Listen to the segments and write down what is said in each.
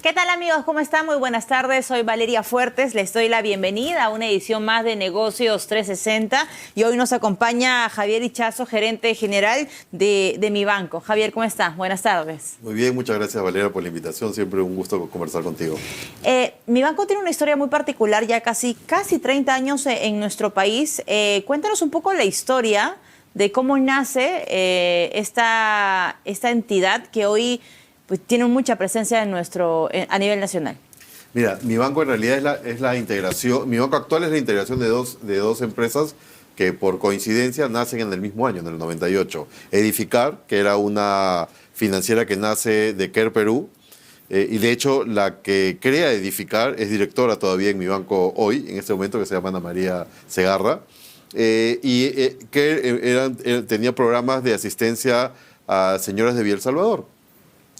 ¿Qué tal, amigos? ¿Cómo están? Muy buenas tardes. Soy Valeria Fuertes. Les doy la bienvenida a una edición más de Negocios 360. Y hoy nos acompaña Javier Ichazo, gerente general de Mi Banco. Javier, ¿cómo estás? Buenas tardes. Muy bien, muchas gracias, Valeria, por la invitación. Siempre un gusto conversar contigo. Mi Banco tiene una historia muy particular, ya casi 30 años en nuestro país. Cuéntanos un poco la historia de cómo nace esta entidad que hoy pues tiene mucha presencia a nivel nacional. Mira, Mi Banco en realidad es la integración, Mi Banco actual es la integración de dos empresas que por coincidencia nacen en el mismo año, en el 98. Edificar, que era una financiera que nace de Care Perú, y de hecho la que crea Edificar es directora todavía en Mi Banco hoy, en este momento, que se llama Ana María Segarra, que tenía programas de asistencia a señoras de Villa El Salvador.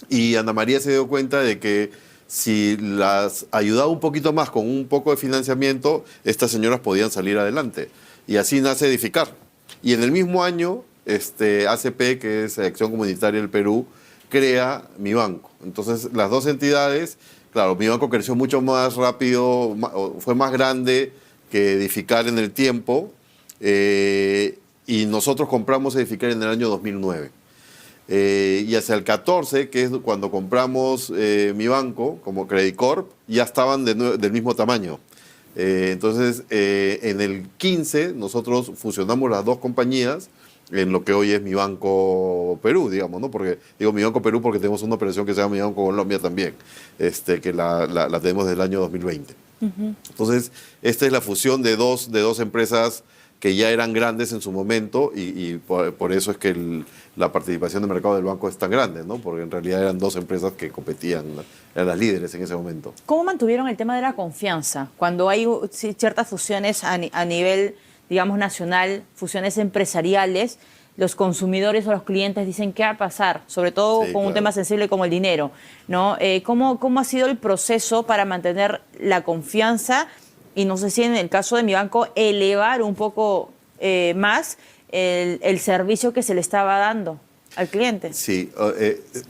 Y Ana María se dio cuenta de que si las ayudaba un poquito más con un poco de financiamiento, estas señoras podían salir adelante. Y así nace Edificar. Y en el mismo año, ACP, que es Acción Comunitaria del Perú, crea Mi Banco. Entonces, las dos entidades, claro, Mi Banco creció mucho más rápido, fue más grande que Edificar en el tiempo, y nosotros compramos Edificar en el año 2009. Y hacia el 14, que es cuando compramos Mi Banco, como Credit Corp, ya estaban del mismo tamaño. Entonces, en el 15, nosotros fusionamos las dos compañías en lo que hoy es Mi Banco Perú, digamos, ¿no? Porque digo Mi Banco Perú porque tenemos una operación que se llama Mi Banco Colombia también, que la tenemos desde el año 2020. Entonces, esta es la fusión de dos empresas que ya eran grandes en su momento y por eso es que la participación de mercado del banco es tan grande, ¿no? Porque en realidad eran dos empresas que competían, eran las líderes en ese momento. ¿Cómo mantuvieron el tema de la confianza cuando hay ciertas fusiones a nivel, digamos, nacional, fusiones empresariales? Los consumidores o los clientes dicen qué va a pasar, sobre todo sí, con un tema sensible como el dinero, ¿no? ¿Cómo ha sido el proceso para mantener la confianza? Y no sé si en el caso de Mi Banco elevar un poco más el servicio que se le estaba dando al cliente. Sí,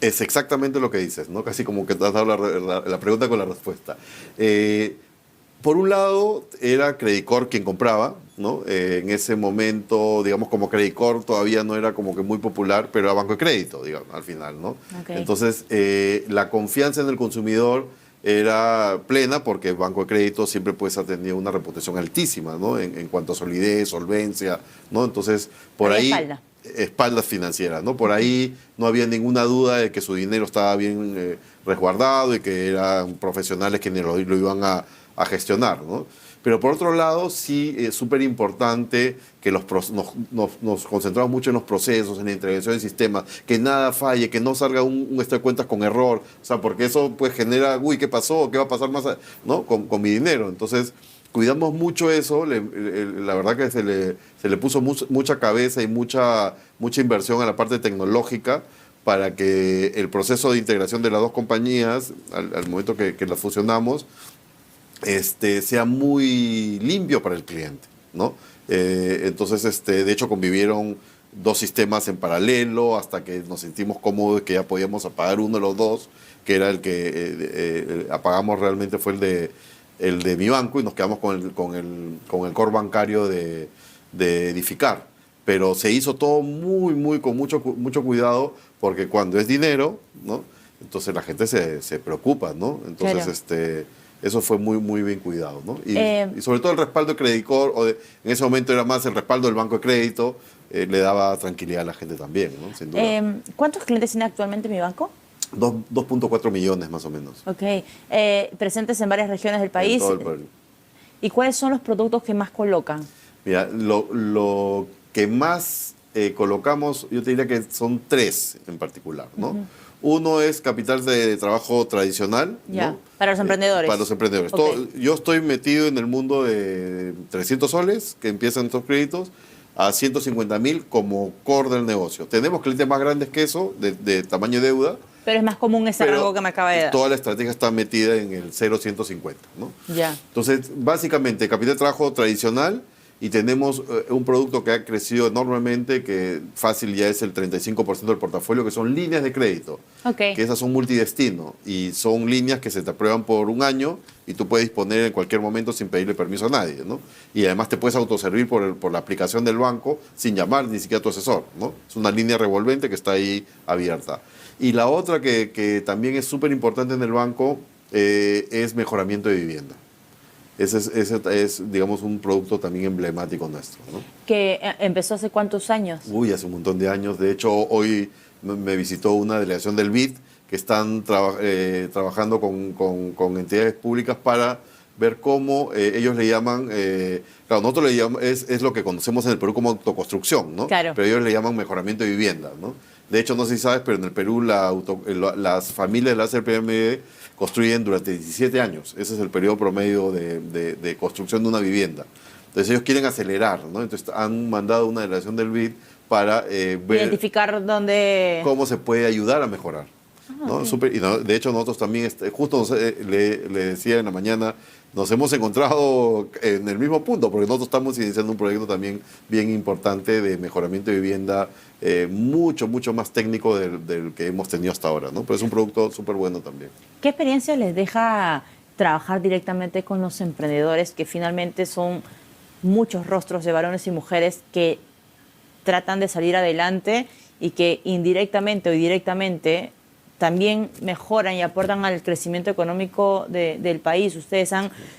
es exactamente lo que dices, ¿no? Casi como que te has dado la pregunta con la respuesta. Por un lado, era Credit Corp quien compraba, ¿no? En ese momento, digamos, como Credit Corp todavía no era como que muy popular, pero era banco de crédito, digamos, al final, ¿no? Okay. Entonces, la confianza en el consumidor era plena porque el banco de crédito siempre pues ha tenido una reputación altísima, ¿no? En cuanto a solidez, solvencia, ¿no? Entonces, por ahí... Espaldas financieras, ¿no? Por ahí no había ninguna duda de que su dinero estaba bien resguardado y que eran profesionales quienes lo iban a gestionar, ¿no? Pero por otro lado, sí es súper importante que nos concentramos mucho en los procesos, en la intervención del sistema, que nada falle, que no salga un estado de cuentas con error, o sea, porque eso pues genera, uy, ¿qué pasó? ¿Qué va a pasar más, ¿no? con mi dinero? Entonces, cuidamos mucho eso, la verdad que se le puso mucha cabeza y mucha inversión a la parte tecnológica para que el proceso de integración de las dos compañías, al momento que las fusionamos, sea muy limpio para el cliente, ¿no? Entonces, de hecho, convivieron dos sistemas en paralelo hasta que nos sentimos cómodos que ya podíamos apagar uno de los dos, que era el que apagamos realmente fue el de Mi Banco y nos quedamos con el core bancario de Edificar. Pero se hizo todo con mucho cuidado porque cuando es dinero, ¿no? Entonces la gente se preocupa, ¿no? Entonces, claro. Eso fue muy bien cuidado, ¿no? Y sobre todo el respaldo de Credit Corp, en ese momento era más el respaldo del banco de crédito, le daba tranquilidad a la gente también, ¿no? Sin duda. ¿Cuántos clientes tiene actualmente Mi Banco? 2.4 millones más o menos. Ok. Presentes en varias regiones del país. En todo el país. ¿Y cuáles son los productos que más colocan? Mira, lo que más colocamos, yo te diría que son 3 en particular, ¿no? Uno es capital de trabajo tradicional, ya, ¿no? Para los emprendedores. Para los emprendedores. Okay. Yo estoy metido en el mundo de 300 soles, que empiezan estos créditos, a 150.000 como core del negocio. Tenemos clientes más grandes que eso, de tamaño de deuda. Pero es más común ese rango que me acaba de dar. Toda la estrategia está metida en el 0-150, ¿no? Ya. Entonces, básicamente, capital de trabajo tradicional y tenemos un producto que ha crecido enormemente, que fácil ya es el 35% del portafolio, que son líneas de crédito. Ok. Que esas son multidestino y son líneas que se te aprueban por un año y tú puedes disponer en cualquier momento sin pedirle permiso a nadie, ¿no? Y además te puedes autoservir por la aplicación del banco sin llamar ni siquiera a tu asesor, ¿no? Es una línea revolvente que está ahí abierta. Y la otra que también es súper importante en el banco es mejoramiento de vivienda. Ese es, digamos, un producto también emblemático nuestro, ¿no? ¿Que empezó hace cuántos años? Uy, hace un montón de años. De hecho, hoy me visitó una delegación del BID que están trabajando con entidades públicas para ver cómo ellos le llaman, claro, nosotros le llamamos, es lo que conocemos en el Perú como autoconstrucción, ¿no? Claro. Pero ellos le llaman mejoramiento de vivienda, ¿no? De hecho, no sé si sabes, pero en el Perú las familias de la CPME construyen durante 17 años. Ese es el periodo promedio de construcción de una vivienda. Entonces ellos quieren acelerar, ¿no? Entonces han mandado una delegación del BID para ver Identificar dónde... cómo se puede ayudar a mejorar. ¿No? De hecho, nosotros también, justo le decía en la mañana, nos hemos encontrado en el mismo punto, porque nosotros estamos iniciando un proyecto también bien importante de mejoramiento de vivienda, mucho más técnico del que hemos tenido hasta ahora, ¿no? Pero es un producto súper bueno también. ¿Qué experiencia les deja trabajar directamente con los emprendedores, que finalmente son muchos rostros de varones y mujeres que tratan de salir adelante y que indirectamente o directamente también mejoran y aportan al crecimiento económico del país? Ustedes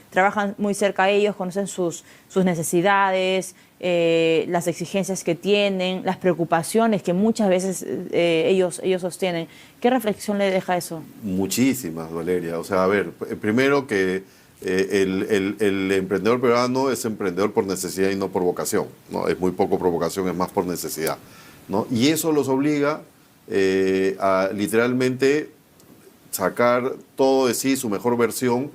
trabajan muy cerca de ellos, conocen sus necesidades, las exigencias que tienen, las preocupaciones que muchas veces ellos sostienen. ¿Qué reflexión le deja eso? Muchísimas, Valeria. O sea, a ver, primero que el emprendedor peruano es emprendedor por necesidad y no por vocación, ¿no? Es muy poco por vocación, es más por necesidad, ¿no? Y eso los obliga a literalmente sacar todo de sí, su mejor versión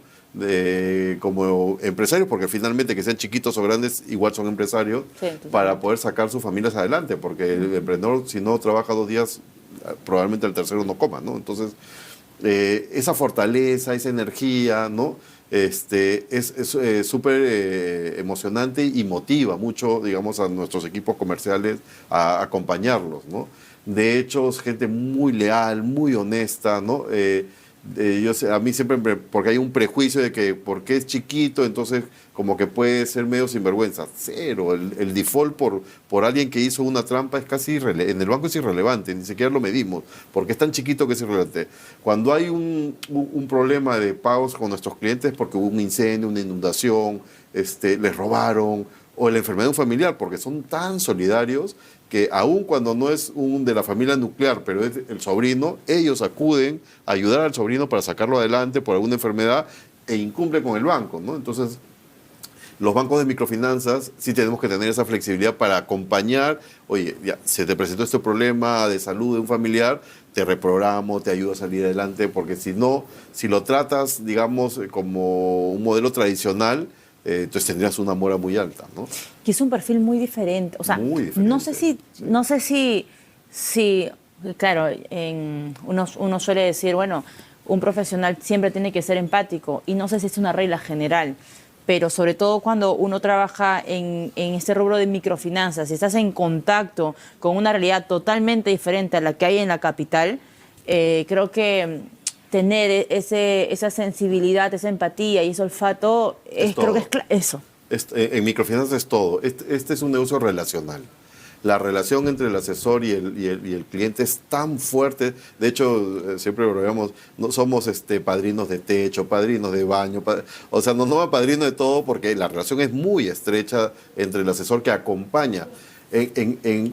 como empresarios, porque finalmente que sean chiquitos o grandes, igual son empresarios, sí, para poder sacar sus familias adelante, porque el emprendedor, si no trabaja 2 días, probablemente el tercero no coma, ¿no? Entonces, esa fortaleza, esa energía, ¿no? Es súper emocionante y motiva mucho, digamos, a nuestros equipos comerciales a acompañarlos, ¿no? De hecho, es gente muy leal, muy honesta, ¿no? A mí siempre, porque hay un prejuicio de que porque es chiquito, entonces como que puede ser medio sinvergüenza. Cero, el default por alguien que hizo una trampa es casi en el banco es irrelevante, ni siquiera lo medimos, porque es tan chiquito que es irrelevante. Cuando hay un problema de pagos con nuestros clientes porque hubo un incendio, una inundación, les robaron, o la enfermedad de un familiar, porque son tan solidarios que aun cuando no es un de la familia nuclear, pero es el sobrino, ellos acuden a ayudar al sobrino para sacarlo adelante por alguna enfermedad e incumple con el banco, ¿no? Entonces, los bancos de microfinanzas sí tenemos que tener esa flexibilidad para acompañar. Oye, ya se te presentó este problema de salud de un familiar, te reprogramo, te ayudo a salir adelante, porque si no, si lo tratas, digamos, como un modelo tradicional, entonces tendrías una mora muy alta, ¿no? Que es un perfil muy diferente. O sea, muy diferente, no sé si claro, uno suele decir, bueno, un profesional siempre tiene que ser empático, y no sé si es una regla general, pero sobre todo cuando uno trabaja en este rubro de microfinanzas, si estás en contacto con una realidad totalmente diferente a la que hay en la capital, creo que tener esa sensibilidad, esa empatía y ese olfato, creo que es eso. En microfinanzas es todo. Este es un negocio relacional. La relación entre el asesor y el cliente es tan fuerte. De hecho, siempre bromeamos, no somos padrinos de techo, padrinos de baño, o sea, nos llama padrino de todo, porque la relación es muy estrecha entre el asesor que acompaña.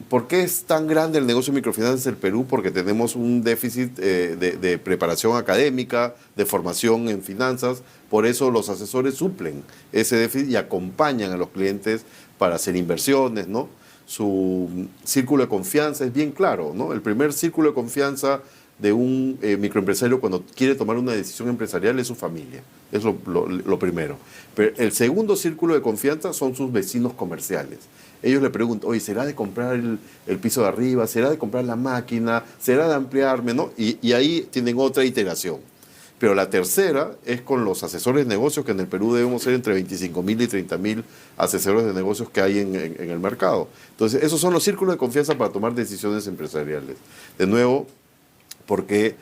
¿Por qué es tan grande el negocio de microfinanzas en el Perú? Porque tenemos un déficit de preparación académica, de formación en finanzas. Por eso los asesores suplen ese déficit y acompañan a los clientes para hacer inversiones, ¿no? Su círculo de confianza es bien claro, ¿no? El primer círculo de confianza de un microempresario cuando quiere tomar una decisión empresarial es su familia. Es lo primero. Pero el segundo círculo de confianza son sus vecinos comerciales. Ellos le preguntan, oye, ¿será de comprar el piso de arriba? ¿Será de comprar la máquina? ¿Será de ampliarme? ¿No? Y ahí tienen otra iteración. Pero la tercera es con los asesores de negocios, que en el Perú debemos ser entre 25.000 y 30.000 asesores de negocios que hay en el mercado. Entonces, esos son los círculos de confianza para tomar decisiones empresariales. De nuevo, porque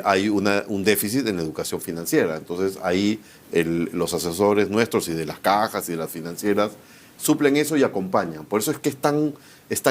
hay un déficit en la educación financiera. Entonces, ahí los asesores nuestros y de las cajas y de las financieras suplen eso y acompañan. Por eso es que es tan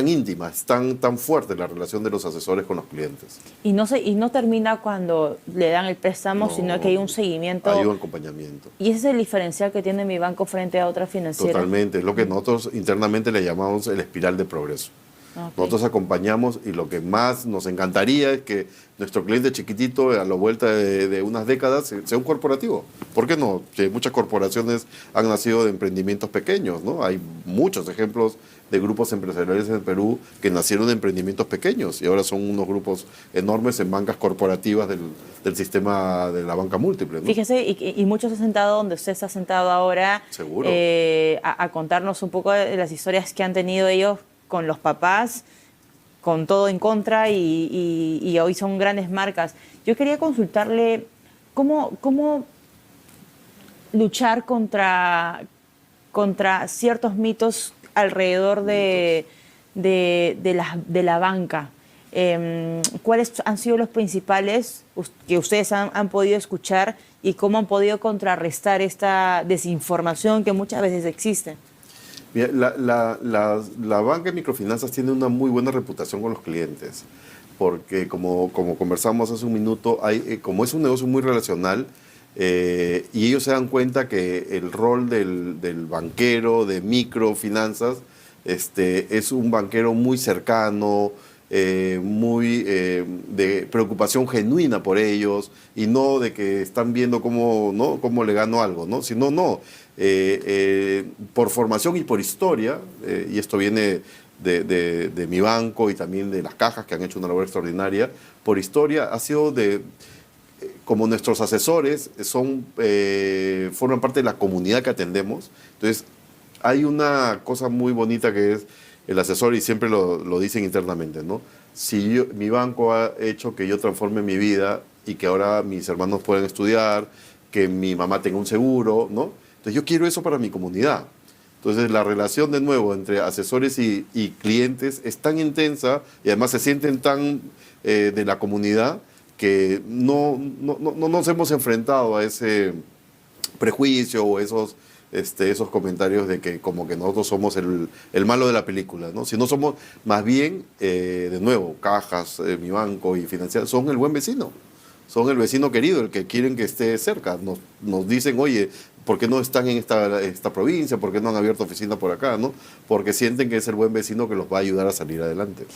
íntima, es tan fuerte la relación de los asesores con los clientes. Y no termina cuando le dan el préstamo, No, sino que hay un seguimiento. Hay un acompañamiento. Y ese es el diferencial que tiene mi banco frente a otras financieras. Totalmente, es lo que nosotros internamente le llamamos el espiral de progreso. Okay. Nosotros acompañamos y lo que más nos encantaría es que nuestro cliente chiquitito a la vuelta de unas décadas sea un corporativo. ¿Por qué no? Que muchas corporaciones han nacido de emprendimientos pequeños, ¿no? Hay muchos ejemplos de grupos empresariales en el Perú que nacieron de emprendimientos pequeños y ahora son unos grupos enormes en bancas corporativas del sistema de la banca múltiple, ¿no? Fíjese, y muchos se han sentado donde usted está sentado ahora. Seguro. A contarnos un poco de las historias que han tenido ellos con los papás, con todo en contra y hoy son grandes marcas. Yo quería consultarle cómo luchar contra ciertos mitos alrededor de la banca. ¿Cuáles han sido los principales que ustedes han podido escuchar y cómo han podido contrarrestar esta desinformación que muchas veces existe? Mira, la banca de microfinanzas tiene una muy buena reputación con los clientes, porque como conversamos hace un minuto, como es un negocio muy relacional, y ellos se dan cuenta que el rol del banquero de microfinanzas es un banquero muy cercano, muy de preocupación genuina por ellos, y no de que están viendo cómo le gano algo, ¿no? Sino por formación y por historia, y esto viene de mi banco y también de las cajas que han hecho una labor extraordinaria, por historia ha sido como nuestros asesores forman parte de la comunidad que atendemos. Entonces hay una cosa muy bonita que es el asesor, y siempre lo dicen internamente, ¿no? Si mi banco ha hecho que yo transforme mi vida y que ahora mis hermanos puedan estudiar, que mi mamá tenga un seguro, ¿no? Entonces yo quiero eso para mi comunidad. Entonces la relación de nuevo entre asesores y clientes es tan intensa y además se sienten tan de la comunidad que no nos hemos enfrentado a ese prejuicio o esos comentarios de que como que nosotros somos el malo de la película, ¿no? Si no somos, más bien, de nuevo, cajas, mi banco y financiera, son el buen vecino. Son el vecino querido, el que quieren que esté cerca. Nos dicen, oye, ¿por qué no están en esta provincia? ¿Por qué no han abierto oficina por acá? ¿No? Porque sienten que es el buen vecino que los va a ayudar a salir adelante.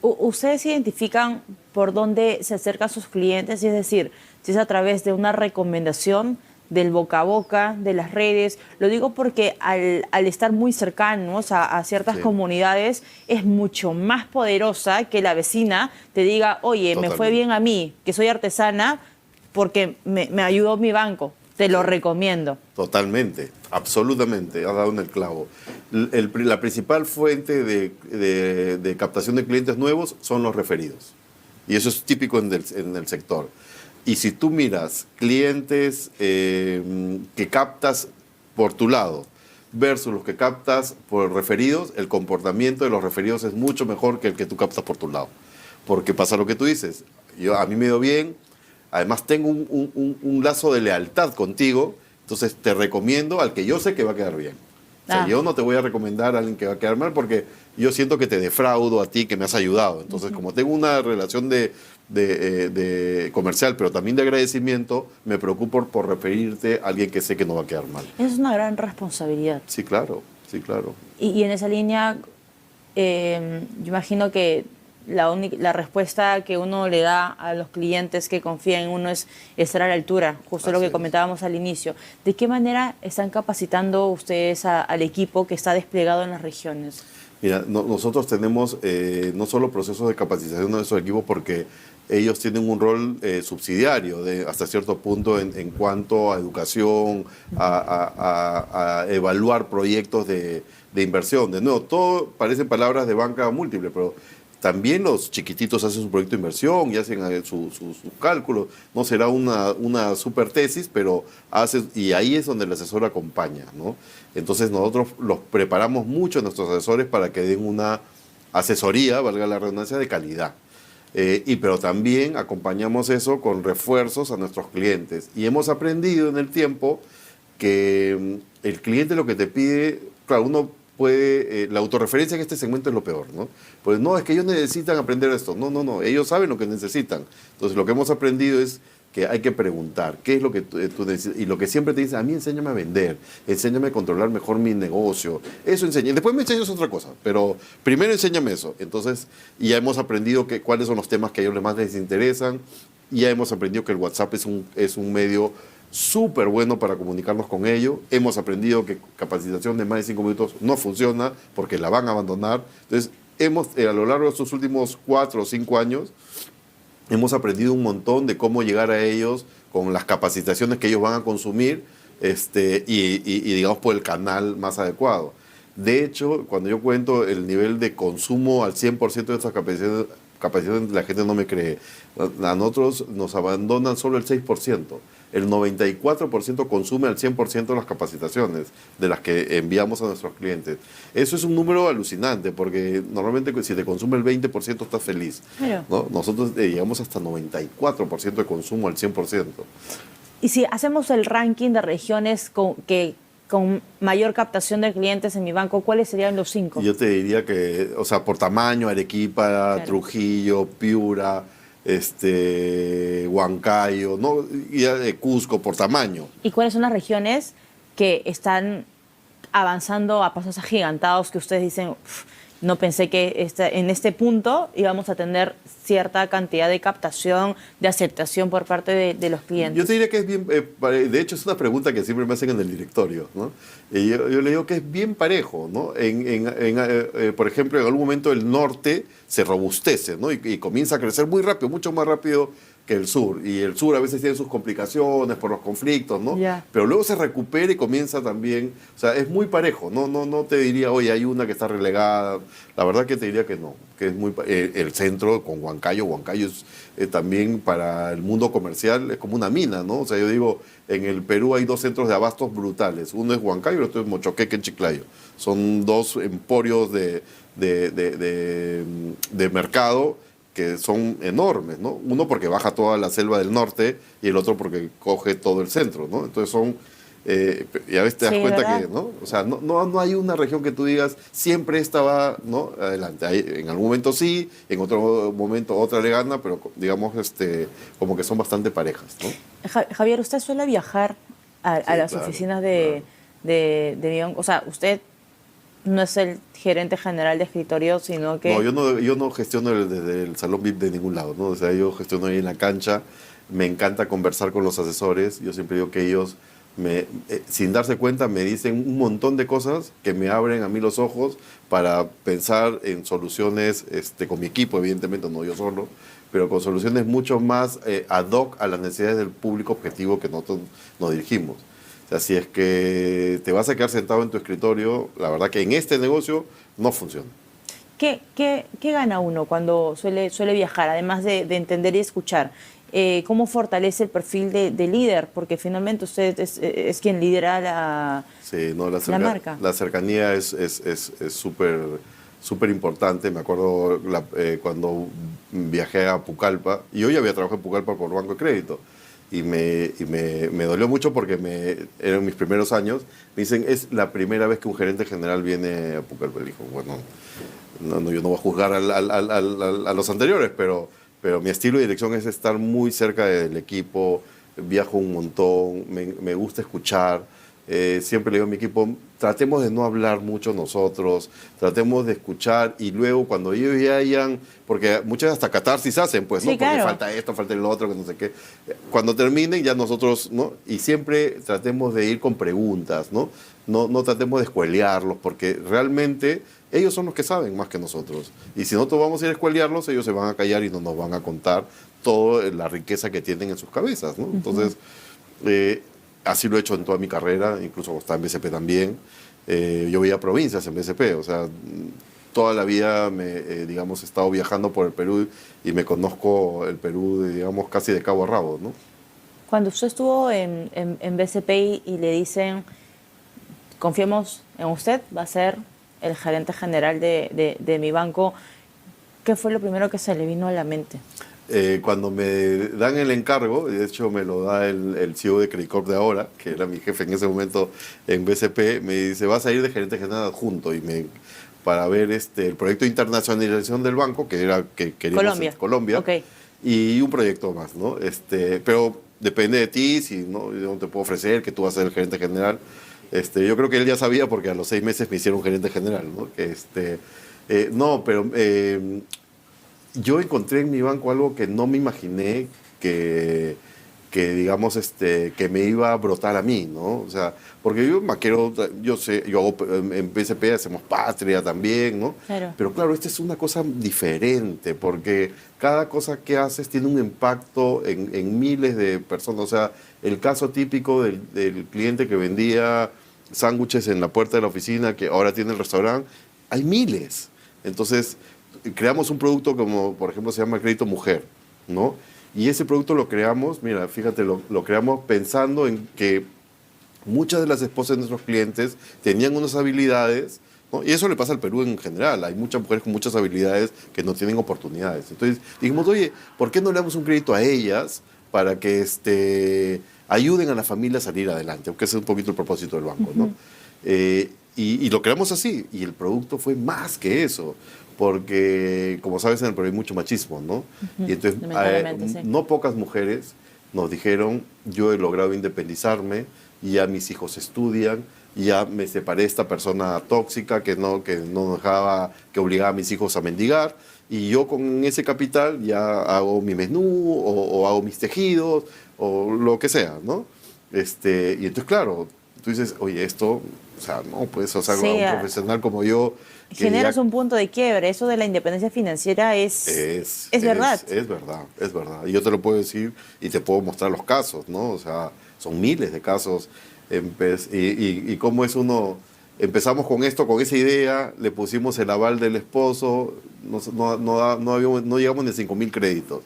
¿Ustedes identifican por dónde se acercan sus clientes? Es decir, si es a través de una recomendación, del boca a boca, de las redes. Lo digo porque al estar muy cercanos a ciertas comunidades, es mucho más poderosa que la vecina te diga, oye, me fue bien a mí, que soy artesana, porque me ayudó mi banco. Te lo recomiendo. Totalmente, absolutamente, has dado en el clavo. La principal fuente de captación de clientes nuevos son los referidos. Y eso es típico en el sector. Y si tú miras clientes que captas por tu lado versus los que captas por referidos, el comportamiento de los referidos es mucho mejor que el que tú captas por tu lado. Porque pasa lo que tú dices. A mí me dio bien, además tengo un lazo de lealtad contigo, entonces te recomiendo al que yo sé que va a quedar bien. O sea, yo no te voy a recomendar a alguien que va a quedar mal porque yo siento que te defraudo a ti, que me has ayudado. Entonces, como tengo una relación de comercial, pero también de agradecimiento, me preocupo por referirte a alguien que sé que no va a quedar mal. Es una gran responsabilidad. Sí, claro, sí, claro. Y en esa línea, yo imagino que la respuesta que uno le da a los clientes que confían en uno es estar a la altura, justo lo que comentábamos al inicio. ¿De qué manera están capacitando ustedes al equipo que está desplegado en las regiones? Mira, nosotros tenemos no solo procesos de capacitación de nuestro equipo porque ellos tienen un rol subsidiario hasta cierto punto en cuanto a educación, a evaluar proyectos de inversión. De nuevo, todo parecen palabras de banca múltiple, pero también los chiquititos hacen su proyecto de inversión y hacen sus cálculos. No será una super tesis, pero y ahí es donde el asesor acompaña, ¿no? Entonces nosotros los preparamos mucho, nuestros asesores, para que den una asesoría, valga la redundancia, de calidad. Pero también acompañamos eso con refuerzos a nuestros clientes. Y hemos aprendido en el tiempo que el cliente lo que te pide, claro, uno puede, la autorreferencia en este segmento es lo peor, ¿no? Pues no, es que ellos necesitan aprender esto. No, ellos saben lo que necesitan. Entonces lo que hemos aprendido es que hay que preguntar qué es lo que tú necesitas. Y lo que siempre te dicen, a mí enséñame a vender, enséñame a controlar mejor mi negocio. Eso enseña. Después me enseñas otra cosa, pero primero enséñame eso. Entonces, ya hemos aprendido cuáles son los temas que a ellos más les interesan. Y ya hemos aprendido que el WhatsApp es un medio súper bueno para comunicarnos con ellos. Hemos aprendido que capacitación de más de 5 minutos no funciona porque la van a abandonar. Entonces, a lo largo de estos últimos 4 o 5 años, hemos aprendido un montón de cómo llegar a ellos con las capacitaciones que ellos van a consumir y digamos, por el canal más adecuado. De hecho, cuando yo cuento el nivel de consumo al 100% de estas capacidades, la gente no me cree. A nosotros nos abandonan solo el 6%. El 94% consume al 100% de las capacitaciones de las que enviamos a nuestros clientes. Eso es un número alucinante, porque normalmente si te consume el 20% estás feliz, ¿no? Nosotros llegamos hasta 94% de consumo al 100%. Y si hacemos el ranking de regiones con mayor captación de clientes en mi banco, ¿cuáles serían los 5? Yo te diría que, o sea, por tamaño, Arequipa, claro, Trujillo, Piura, Huancayo, ¿no? Y Cusco, por tamaño. ¿Y cuáles son las regiones que están avanzando a pasos agigantados que ustedes dicen, no pensé que en este punto íbamos a tener cierta cantidad de captación, de aceptación por parte de los clientes? Yo te diría que es bien, de hecho es una pregunta que siempre me hacen en el directorio, ¿no? Y yo le digo que es bien parejo, ¿no? Por ejemplo, en algún momento el norte se robustece, ¿no? Y comienza a crecer muy rápido, mucho más rápido que el sur. Y el sur a veces tiene sus complicaciones por los conflictos, ¿no? Yeah. Pero luego se recupera y comienza también, o sea, es muy parejo. No te diría, oye, hay una que está relegada. La verdad que te diría que no, que es muy el centro con Huancayo es también para el mundo comercial es como una mina, ¿no? O sea, yo digo, en el Perú hay 2 centros de abastos brutales. Uno es Huancayo y el otro es Mochoqueque en Chiclayo. Son 2 emporios de mercado que son enormes, ¿no? Uno porque baja toda la selva del norte y el otro porque coge todo el centro, ¿no? Entonces son, ya ves, te das cuenta, ¿verdad? Que, ¿no? O sea, no hay una región que tú digas, siempre esta va, ¿no? Adelante. En algún momento sí, en otro momento otra le gana, pero digamos, como que son bastante parejas, ¿no? Javier, ¿usted suele viajar a las oficinas de Beyond? O sea, usted no es el gerente general de escritorio, sino que... No, yo no gestiono desde el salón VIP de ningún lado, ¿no? O sea, yo gestiono ahí en la cancha. Me encanta conversar con los asesores. Yo siempre digo que ellos, sin darse cuenta, me dicen un montón de cosas que me abren a mí los ojos para pensar en soluciones con mi equipo, evidentemente, no yo solo, pero con soluciones mucho más ad hoc a las necesidades del público objetivo que nosotros nos dirigimos. Así es que te vas a quedar sentado en tu escritorio, la verdad que en este negocio no funciona. ¿Qué gana uno cuando suele viajar, además de entender y escuchar? ¿Cómo fortalece el perfil de líder? Porque finalmente usted es quien lidera la marca. La cercanía es súper importante. Me acuerdo cuando viajé a Pucallpa, y yo ya había trabajado en Pucallpa por Banco de Crédito. Y me dolió mucho porque eran mis primeros años. Me dicen, es la primera vez que un gerente general viene a Pucallpa. Dijo, bueno, yo no voy a juzgar a los anteriores, pero mi estilo de dirección es estar muy cerca del equipo. Viajo un montón, me gusta escuchar. Siempre le digo a mi equipo, tratemos de no hablar mucho nosotros, tratemos de escuchar, y luego cuando ellos ya hayan, porque muchas hasta catarsis hacen, pues, ¿no? Sí, claro. Porque falta esto, falta el otro, que no sé qué. Cuando terminen ya nosotros, ¿no? Y siempre tratemos de ir con preguntas, ¿no? No tratemos de escuelearlos, porque realmente ellos son los que saben más que nosotros. Y si nosotros vamos a ir a escuelearlos, ellos se van a callar y no nos van a contar toda la riqueza que tienen en sus cabezas, ¿no? Entonces, así lo he hecho en toda mi carrera, incluso cuando estaba en BCP también. Yo veía provincias en BCP, o sea, toda la vida digamos, he estado viajando por el Perú y me conozco el Perú, digamos, casi de cabo a rabo, ¿no? Cuando usted estuvo en BCP y le dicen, confiemos en usted, va a ser el gerente general de mi banco, ¿qué fue lo primero que se le vino a la mente? Cuando me dan el encargo, de hecho me lo da el CEO de Credit Corp de ahora, que era mi jefe en ese momento en BCP, me dice, vas a ir de gerente general adjunto para ver el proyecto de internacionalización del banco, que era que queríamos Colombia, Okay. Y un proyecto más, ¿no? Pero depende de ti, si no, yo no te puedo ofrecer que tú vas a ser el gerente general. Yo creo que él ya sabía porque a los 6 meses me hicieron gerente general, ¿no? No, pero yo encontré en mi banco algo que no me imaginé que digamos, que me iba a brotar a mí, ¿no? O sea, porque yo maquero, yo sé, yo hago, en PSP hacemos patria también, ¿no? Claro. Pero claro, esta es una cosa diferente, porque cada cosa que haces tiene un impacto en miles de personas. O sea, el caso típico del cliente que vendía sándwiches en la puerta de la oficina, que ahora tiene el restaurante, hay miles. Entonces, creamos un producto como, por ejemplo, se llama Crédito Mujer, ¿no? Y ese producto lo creamos, mira, fíjate, lo creamos pensando en que muchas de las esposas de nuestros clientes tenían unas habilidades, ¿no? Y eso le pasa al Perú en general. Hay muchas mujeres con muchas habilidades que no tienen oportunidades. Entonces dijimos, oye, ¿por qué no le damos un crédito a ellas para que ayuden a la familia a salir adelante? Aunque ese es un poquito el propósito del banco, ¿no? Y lo creamos así. Y el producto fue más que eso. Porque, como sabes, en el Perú hay mucho machismo, ¿no? Y entonces, Sí. no pocas mujeres nos dijeron, yo he logrado independizarme, ya mis hijos estudian, ya me separé de esta persona tóxica que no dejaba, que obligaba a mis hijos a mendigar, y yo con ese capital ya hago mi menú, o hago mis tejidos, o lo que sea, ¿no? Y entonces, claro, tú dices, oye, esto, o sea, no, pues, o sea, Sí, un profesional como yo... generas un punto de quiebre. Eso de la independencia financiera es verdad. Es verdad, es verdad. Y yo te lo puedo decir y te puedo mostrar los casos, ¿no? O sea, son miles de casos. Y cómo es uno... Empezamos con esto, con esa idea, le pusimos el aval del esposo, no llegamos ni a 5.000 créditos.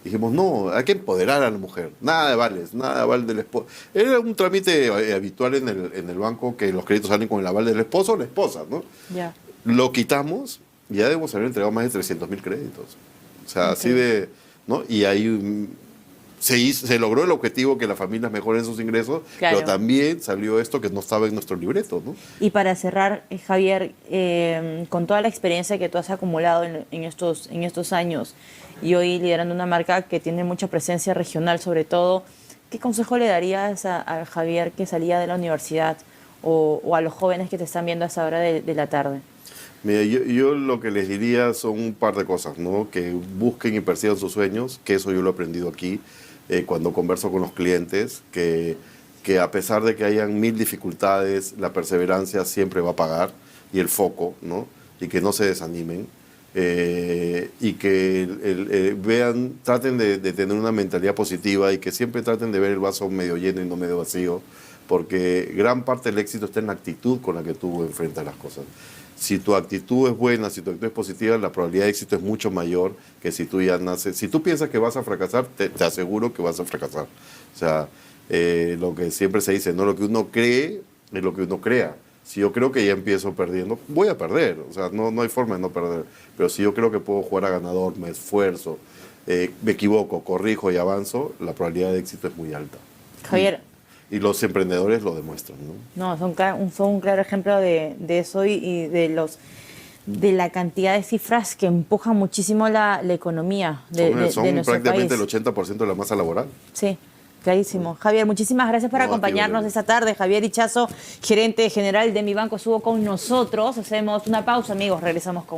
Dijimos, no, hay que empoderar a la mujer, nada de vales, nada de aval del esposo. Era un trámite habitual en el banco que los créditos salen con el aval del esposo o la esposa, ¿no? Ya. Lo quitamos y ya debemos haber entregado más de 300.000 créditos. O sea, así de... ¿no? Y ahí se logró el objetivo que las familias mejoren sus ingresos, Claro. pero también salió esto que no estaba en nuestro libreto, ¿no? Y para cerrar, Javier, con toda la experiencia que tú has acumulado en estos años y hoy liderando una marca que tiene mucha presencia regional sobre todo, ¿qué consejo le darías a Javier que salía de la universidad o a los jóvenes que te están viendo a esa hora de la tarde? Mira, yo lo que les diría son un par de cosas, ¿no? Que busquen y persigan sus sueños, que eso yo lo he aprendido aquí cuando converso con los clientes, que a pesar de que hayan 1000 dificultades, la perseverancia siempre va a pagar, y el foco, ¿no? Y que no se desanimen, y que traten de tener una mentalidad positiva y que siempre traten de ver el vaso medio lleno y no medio vacío, porque gran parte del éxito está en la actitud con la que tú enfrentas las cosas. Si tu actitud es buena, si tu actitud es positiva, la probabilidad de éxito es mucho mayor que si tú ya naces. Si tú piensas que vas a fracasar, te aseguro que vas a fracasar. O sea, lo que siempre se dice, no lo que uno cree es lo que uno crea. Si yo creo que ya empiezo perdiendo, voy a perder. O sea, no hay forma de no perder. Pero si yo creo que puedo jugar a ganador, me esfuerzo, me equivoco, corrijo y avanzo, la probabilidad de éxito es muy alta. Javier. Y los emprendedores lo demuestran, ¿no? No, son un claro ejemplo de eso y de la cantidad de cifras que empujan muchísimo la economía de nuestro prácticamente país. el 80% de la masa laboral. Sí, clarísimo. Javier, muchísimas gracias por acompañarnos esta tarde. Javier Ichazo, gerente general de Mi Banco, estuvo con nosotros. Hacemos una pausa, amigos. Regresamos con más.